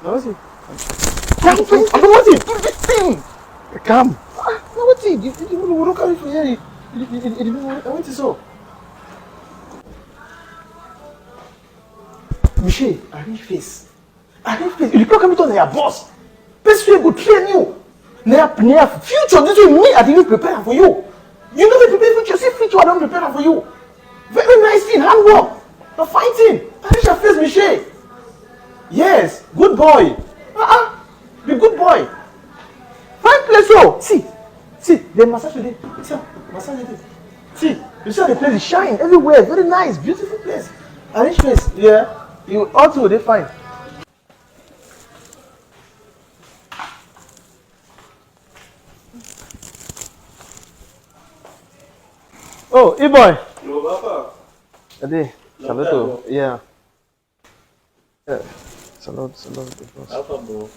What's it? What's it? Do this thing. Come. What's it? You don't carry for here. I want to so. Michelle, arrange face. Arrange face. You can't come to your boss. Best way go train you. Near future. This way me, I didn't prepare for you. You never prepare future. See future, I don't prepare for you. Very nice thing, handwork. Not fighting. Arrange your face, Michelle. Yes, good boy. Be good boy. Fine place, oh. See, the massage today. See, massage today. See, you see how the place is shine everywhere. Very nice, beautiful place. Arrange face, yeah. You also they fine. Oh, E-boy. No, Papa. Ade, saluto. Yeah. Salute. Alpha, bro.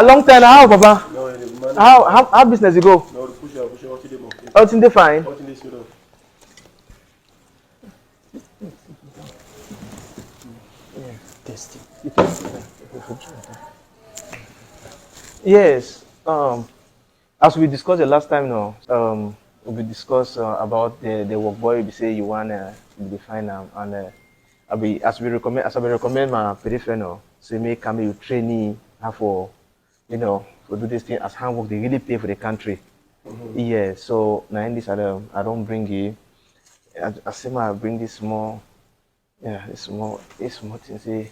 Long time now, Papa. No, man. How business you go? No, push out, what you do? Everything they fine. What you do? Testing. Yes. As we discussed the last time, we discussed about the work boy. We say you want to define and as we recommend my peripheral, so make come you training for for do this thing as handwork. They really pay for the country. Mm-hmm. Yeah. So now in this, I don't bring you. I say I bring this small. Yeah, it's small thing say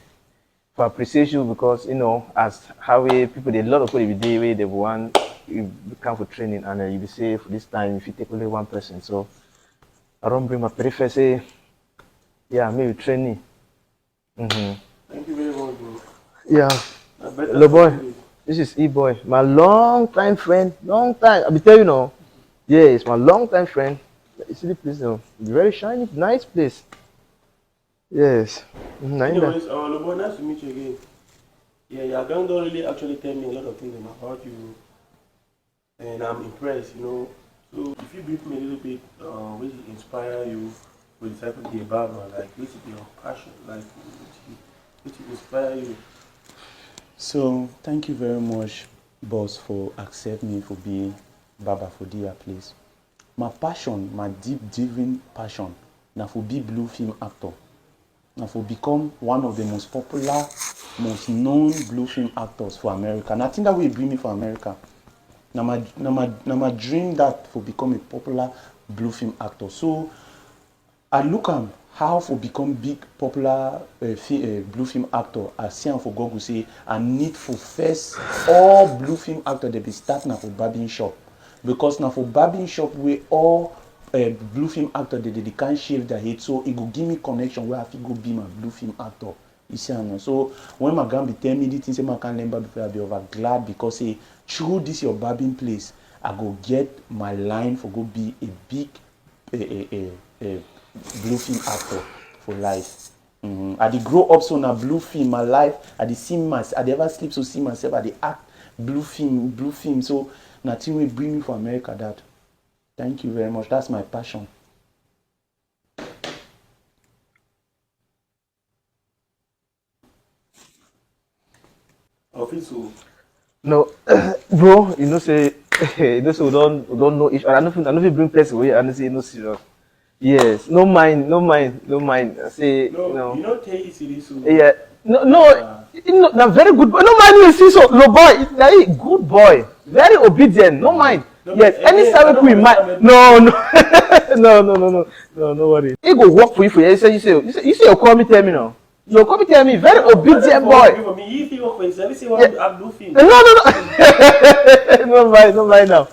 for appreciation because as how people a lot of people every day they want you come for training and you be say for this time if you take only one person. So I don't bring my peripheral say yeah, maybe training. Mm-hmm. Thank you very much, bro. Yeah. Hello boy. This is E-boy, my long time friend. Long time. I be tell you now. Yeah, it's my long time friend. You see the place now. Very shiny, nice place. Yes. Anyways, Lobo, nice to meet you again. Yeah, your gang don't really actually tell me a lot of things about you, and I'm impressed. So if you brief me a little bit, which inspire you to decide to be a barber, like which is your passion, like which inspire you. So thank you very much, boss, for accepting me for being barber for their place. My passion, my deep passion, now for be blue film actor. Now for become one of the most popular, most known blue film actors for America. And I think that will bring me for America. Now my dream that for become a popular blue film actor. So I look at how for become big popular blue film actor. I see for Google say I need for first all blue film actor they be start now for barbing shop. Because now for barbing shop we all blue film actor they can't shave their head, so it go give me connection where I feel go be my blue film actor. You see, so when my grand be tell me the things I can't remember before, I be over glad because through this your barbing place, I go get my line for go be a big blue film actor for life. I did grow up so now blue film my life. I did see myself. I did ever sleep so see myself. I did act blue film. So nothing will bring me for America. That. Thank you very much. That's my passion. Official. No, bro, say we don't know each other. I know if you bring place away and say no serious. Yes, no mind. Say no. You know take it so. Yeah. No, very good boy. No mind you see so no boy, very good boy. Very obedient, no mind. No, yes, any service we might. No, no worry. He go work for you. You say you call me, tell me now. You call me, tell me. Very obedient boy. For me, if you work for yourself, you say what I'm doing. No. No mind now.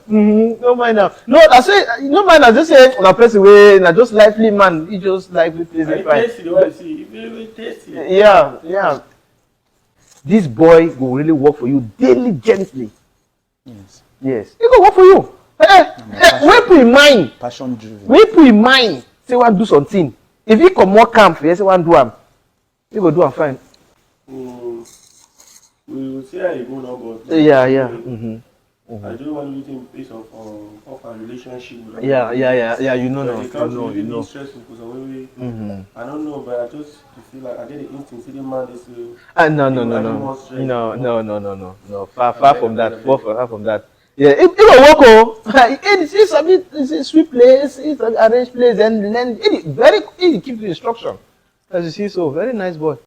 No mind now. No, I say no mind. I just say on a place away. Na just lively man. He just lively place. Tasty, the one you see. Very tasty. Yeah. This boy will really work for you diligently. Yes. He go work for you. When put in mind. Passion driven. When put in mind. Say one do something. If he come more camp, yes, say one do am. He go do am fine. We will see how you go now, but. Yeah. I don't want to meet based of a relationship. With Yeah. You know, But no, it comes to you really know. being stressful for some way. Mm-hmm. I don't know, but I just feel like I get the instinct, see the man is No, I don't want stress. No. Far I from that. beg. Far from that. Yeah, it will work. Oh, it's a sweet place. It's an arranged place, and then it keeps the instruction. As you see, so very nice boy.